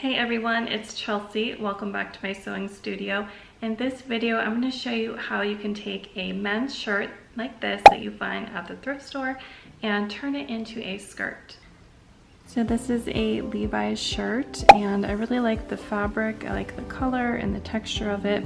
Hey everyone, it's Chelsea. Welcome back to my sewing studio. In this video, I'm going to show you how you can take a men's shirt like this that you find at the thrift store and turn it into a skirt. So this is a Levi's shirt and I really like the fabric. I like the color and the texture of it.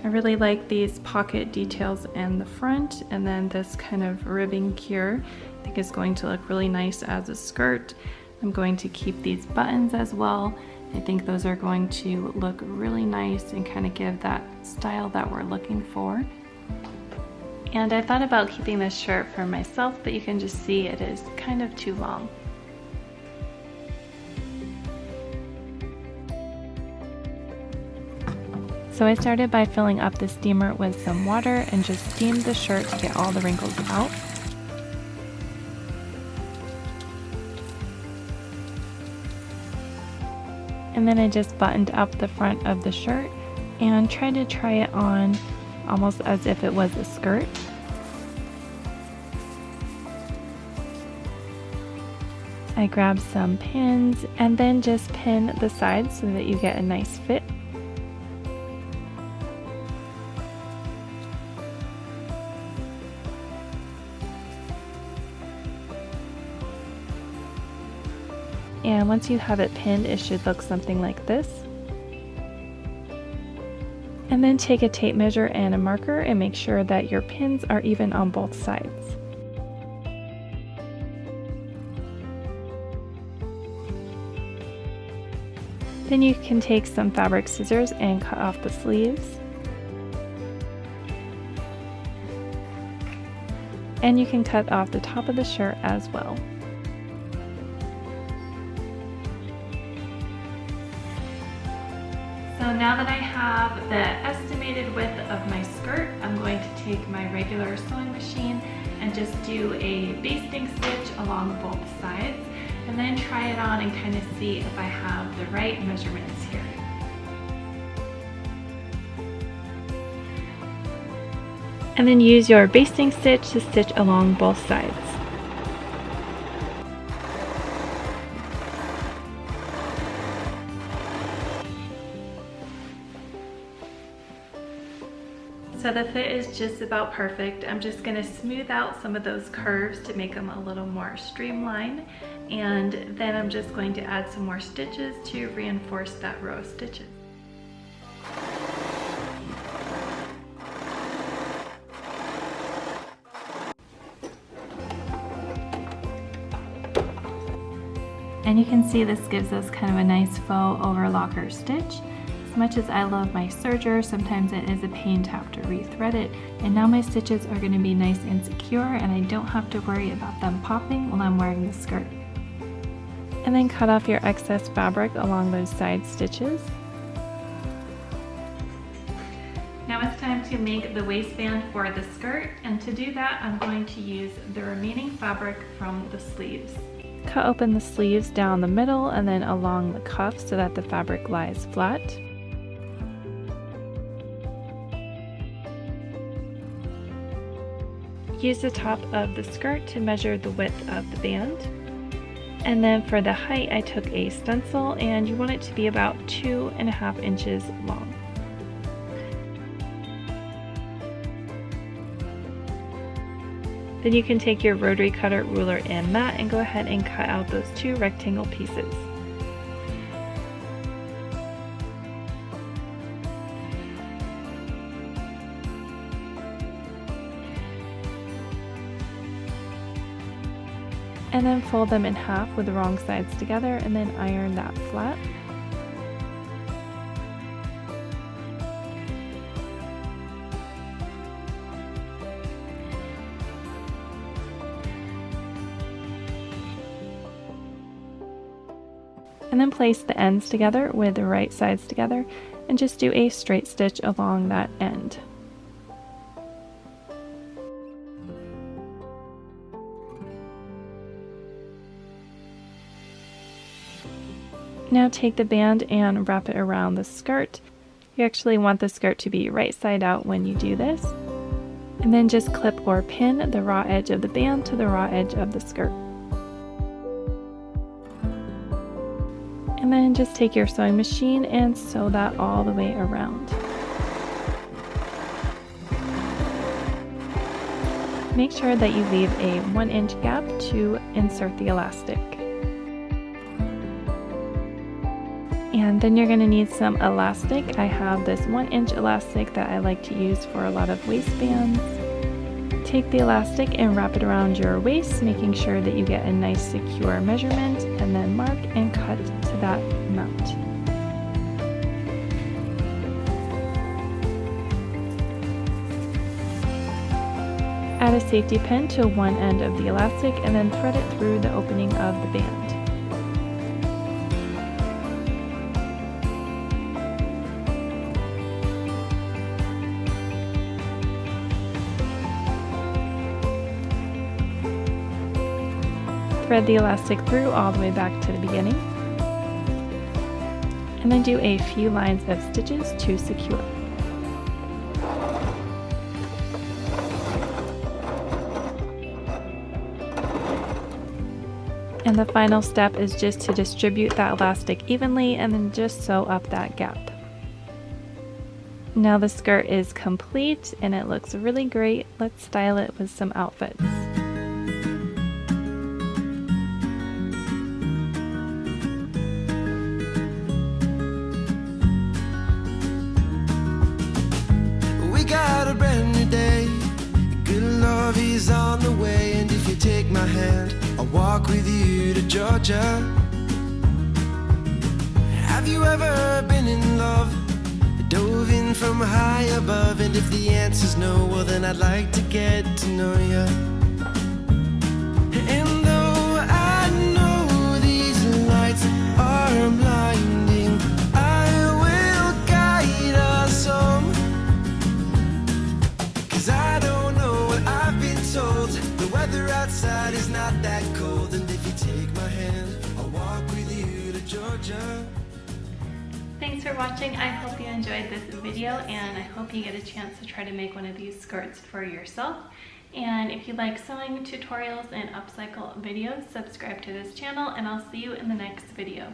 I really like these pocket details in the front, and then this kind of ribbing here I think is going to look really nice as a skirt. I'm going to keep these buttons as well. I think those are going to look really nice and kind of give that style that we're looking for. And I thought about keeping this shirt for myself, but you can just see it is kind of too long. So I started by filling up the steamer with some water and just steamed the shirt to get all the wrinkles out. And then I just buttoned up the front of the shirt and tried to try it on almost as if it was a skirt. I grabbed some pins and then just pin the sides so that you get a nice fit. And once you have it pinned, it should look something like this. And then take a tape measure and a marker and make sure that your pins are even on both sides. Then you can take some fabric scissors and cut off the sleeves. And you can cut off the top of the shirt as well. So now that I have the estimated width of my skirt, I'm going to take my regular sewing machine and just do a basting stitch along both sides and then try it on and kind of see if I have the right measurements here. And then use your basting stitch to stitch along both sides. So the fit is just about perfect. I'm just going to smooth out some of those curves to make them a little more streamlined, and then I'm just going to add some more stitches to reinforce that row of stitches. And you can see this gives us kind of a nice faux overlocker stitch. As much as I love my serger, sometimes it is a pain to have to rethread it, and now my stitches are going to be nice and secure and I don't have to worry about them popping while I'm wearing the skirt. And then cut off your excess fabric along those side stitches. Now it's time to make the waistband for the skirt, and to do that I'm going to use the remaining fabric from the sleeves. Cut open the sleeves down the middle and then along the cuff so that the fabric lies flat. Use the top of the skirt to measure the width of the band. And then for the height, I took a stencil, and you want it to be about 2.5 inches long. Then you can take your rotary cutter, ruler, and mat and go ahead and cut out those 2 rectangle pieces. And then fold them in half with the wrong sides together and then iron that flat. And then place the ends together with the right sides together and just do a straight stitch along that end. Now take the band and wrap it around the skirt. You actually want the skirt to be right side out when you do this. And then just clip or pin the raw edge of the band to the raw edge of the skirt. And And then just take your sewing machine and sew that all the way around. Make sure that you leave a 1-inch gap to insert the elastic. And then you're going to need some elastic. I have this 1-inch elastic that I like to use for a lot of waistbands. Take the elastic and wrap it around your waist, making sure that you get a nice secure measurement, and then mark and cut to that amount. Add a safety pin to one end of the elastic and then thread it through the opening of the band. Thread the elastic through all the way back to the beginning, and then do a few lines of stitches to secure. And the final step is just to distribute that elastic evenly and then just sew up that gap. Now the skirt is complete and it looks really great. Let's style it with some outfits. Got a brand new day, good love is on the way, and if you take my hand, I'll walk with you to Georgia. Have you ever been in love, dove in from high above? And if the answer's no, well then I'd like to get to know you. And though I know these lights are blinding, I will guide us home. I don't know what I've been told. The weather outside is not that cold, and if you take my hand, I'll walk with you to Georgia. Thanks for watching. I hope you enjoyed this video, and I hope you get a chance to try to make one of these skirts for yourself. And if you like sewing tutorials and upcycle videos, subscribe to this channel, and I'll see you in the next video.